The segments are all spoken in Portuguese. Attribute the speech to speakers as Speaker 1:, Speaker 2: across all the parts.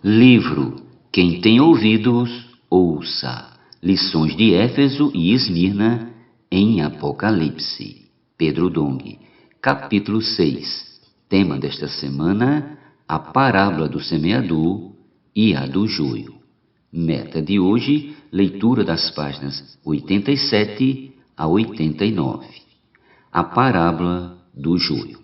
Speaker 1: Livro Quem tem ouvidos, ouça. Lições de Éfeso e Esmirna em Apocalipse. Pedro Dong. Capítulo 6. Tema desta semana: a parábola do semeador e a do joio. Meta de hoje: leitura das páginas 87 a 89. A parábola do joio.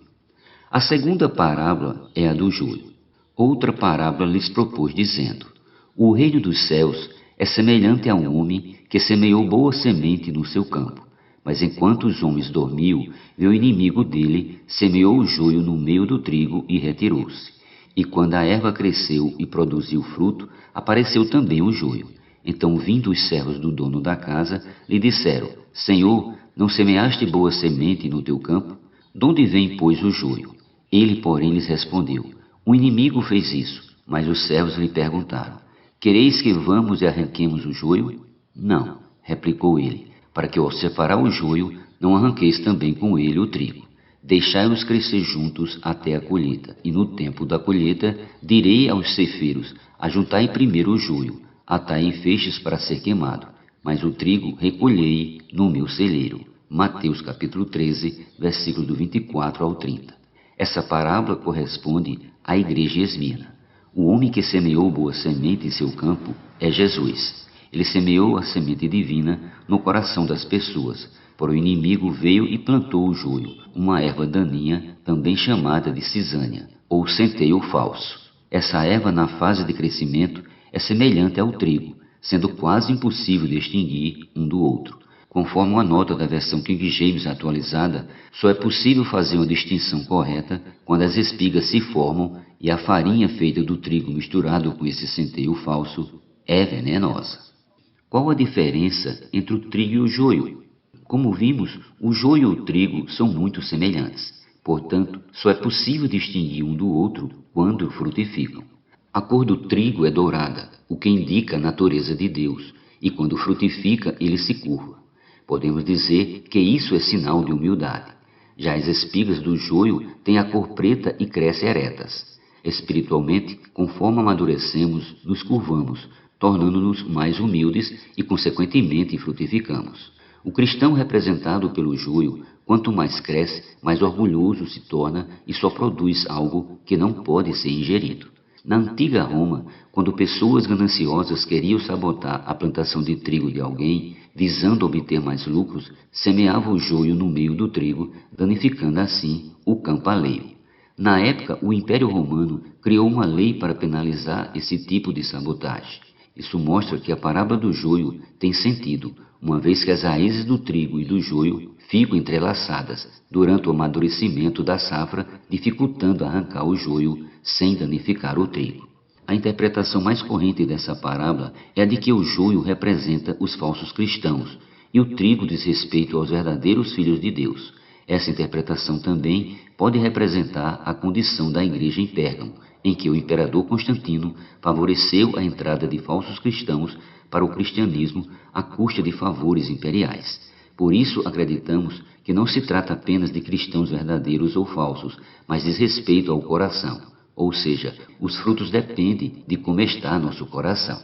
Speaker 1: A segunda parábola é a do joio. Outra parábola lhes propôs, dizendo: o reino dos céus é semelhante a um homem que semeou boa semente no seu campo. Mas enquanto os homens dormiam, veio o inimigo dele, semeou o joio no meio do trigo e retirou-se. E quando a erva cresceu e produziu fruto, apareceu também o joio. Então, vindo os servos do dono da casa, lhe disseram: Senhor, não semeaste boa semente no teu campo? De onde vem, pois, o joio? Ele, porém, lhes respondeu: o inimigo fez isso. Mas os servos lhe perguntaram: quereis que vamos e arranquemos o joio? Não, replicou ele, para que ao separar o joio, não arranqueis também com ele o trigo. Deixai-os crescer juntos até a colheita, e no tempo da colheita direi aos ceifeiros: ajuntai primeiro o joio, atai em feixes para ser queimado, mas o trigo recolhei no meu celeiro. Mateus capítulo 13, versículo do 24 ao 30. Essa parábola corresponde à igreja de Esmirna. O homem que semeou boa semente em seu campo é Jesus. Ele semeou a semente divina no coração das pessoas, porém o inimigo veio e plantou o joio, uma erva daninha, também chamada de cisânia, ou centeio falso. Essa erva, na fase de crescimento, é semelhante ao trigo, sendo quase impossível distinguir um do outro. Conforme uma nota da versão King James atualizada, só é possível fazer uma distinção correta quando as espigas se formam e a farinha feita do trigo misturado com esse centeio falso é venenosa. Qual a diferença entre o trigo e o joio? Como vimos, o joio e o trigo são muito semelhantes. Portanto, só é possível distinguir um do outro quando frutificam. A cor do trigo é dourada, o que indica a natureza de Deus, e quando frutifica, ele se curva. Podemos dizer que isso é sinal de humildade. Já as espigas do joio têm a cor preta e crescem eretas. Espiritualmente, conforme amadurecemos, nos curvamos, tornando-nos mais humildes e, consequentemente, frutificamos. O cristão representado pelo joio, quanto mais cresce, mais orgulhoso se torna e só produz algo que não pode ser ingerido. Na antiga Roma, quando pessoas gananciosas queriam sabotar a plantação de trigo de alguém, visando obter mais lucros, semeavam o joio no meio do trigo, danificando assim o campo alheio. Na época, o Império Romano criou uma lei para penalizar esse tipo de sabotagem. Isso mostra que a parábola do joio tem sentido, uma vez que as raízes do trigo e do joio ficam entrelaçadas durante o amadurecimento da safra, dificultando arrancar o joio sem danificar o trigo. A interpretação mais corrente dessa parábola é a de que o joio representa os falsos cristãos e o trigo diz respeito aos verdadeiros filhos de Deus. Essa interpretação também pode representar a condição da igreja em Pérgamo, em que o imperador Constantino favoreceu a entrada de falsos cristãos para o cristianismo à custa de favores imperiais. Por isso, acreditamos que não se trata apenas de cristãos verdadeiros ou falsos, mas diz respeito ao coração, ou seja, os frutos dependem de como está nosso coração.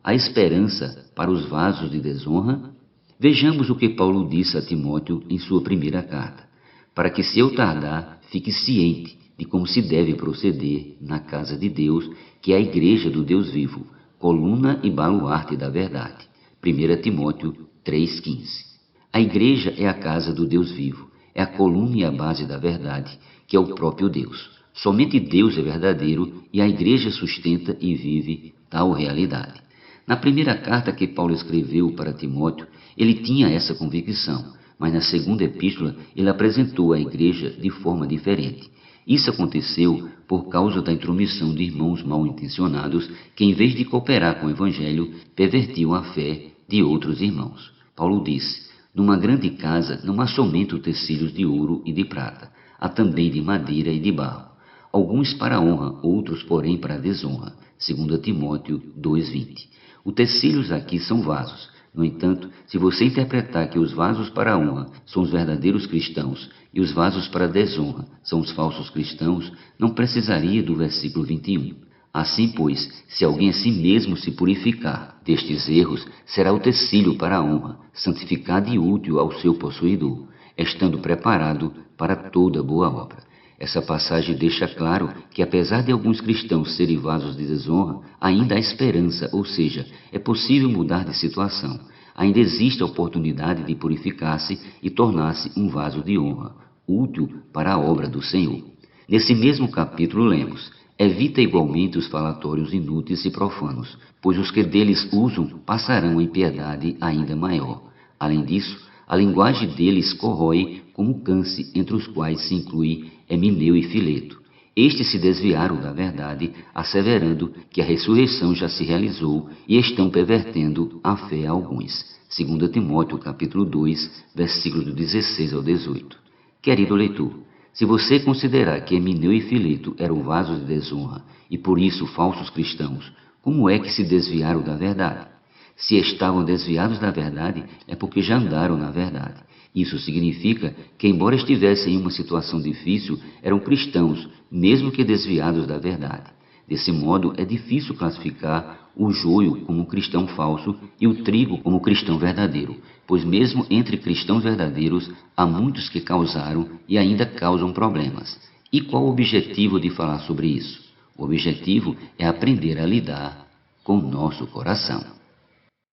Speaker 1: A esperança para os vasos de desonra? Vejamos o que Paulo disse a Timóteo em sua primeira carta: para que, se eu tardar, fique ciente de como se deve proceder na casa de Deus, que é a igreja do Deus vivo, coluna e baluarte da verdade. 1 Timóteo 3,15. A igreja é a casa do Deus vivo, é a coluna e a base da verdade, que é o próprio Deus. Somente Deus é verdadeiro e a igreja sustenta e vive tal realidade. Na primeira carta que Paulo escreveu para Timóteo, ele tinha essa convicção, mas na segunda epístola ele apresentou a igreja de forma diferente. Isso aconteceu por causa da intromissão de irmãos mal intencionados que, em vez de cooperar com o evangelho, pervertiam a fé de outros irmãos. Paulo disse: numa grande casa não há somente utensílios de ouro e de prata, há também de madeira e de barro, alguns para a honra, outros, porém, para a desonra. 2 Timóteo 2,20. Utensílios aqui são vasos. No entanto, se você interpretar que os vasos para a honra são os verdadeiros cristãos e os vasos para a desonra são os falsos cristãos, não precisaria do versículo 21. Assim, pois, se alguém a si mesmo se purificar destes erros, será utensílio para a honra, santificado e útil ao seu possuidor, estando preparado para toda boa obra. Essa passagem deixa claro que, apesar de alguns cristãos serem vasos de desonra, ainda há esperança, ou seja, é possível mudar de situação. Ainda existe a oportunidade de purificar-se e tornar-se um vaso de honra, útil para a obra do Senhor. Nesse mesmo capítulo lemos: evita igualmente os falatórios inúteis e profanos, pois os que deles usam passarão em piedade ainda maior. Além disso, a linguagem deles corrói como câncer, entre os quais se inclui Emineu e Fileto. Estes se desviaram da verdade, asseverando que a ressurreição já se realizou e estão pervertendo a fé a alguns. 2 Timóteo capítulo 2, versículos do 16 ao 18. Querido leitor, se você considerar que Emineu e Fileto eram vasos de desonra e por isso falsos cristãos, como é que se desviaram da verdade? Se estavam desviados da verdade, é porque já andaram na verdade. Isso significa que, embora estivessem em uma situação difícil, eram cristãos, mesmo que desviados da verdade. Desse modo, é difícil classificar o joio como cristão falso e o trigo como cristão verdadeiro, pois mesmo entre cristãos verdadeiros há muitos que causaram e ainda causam problemas. E qual o objetivo de falar sobre isso? O objetivo é aprender a lidar com o nosso coração.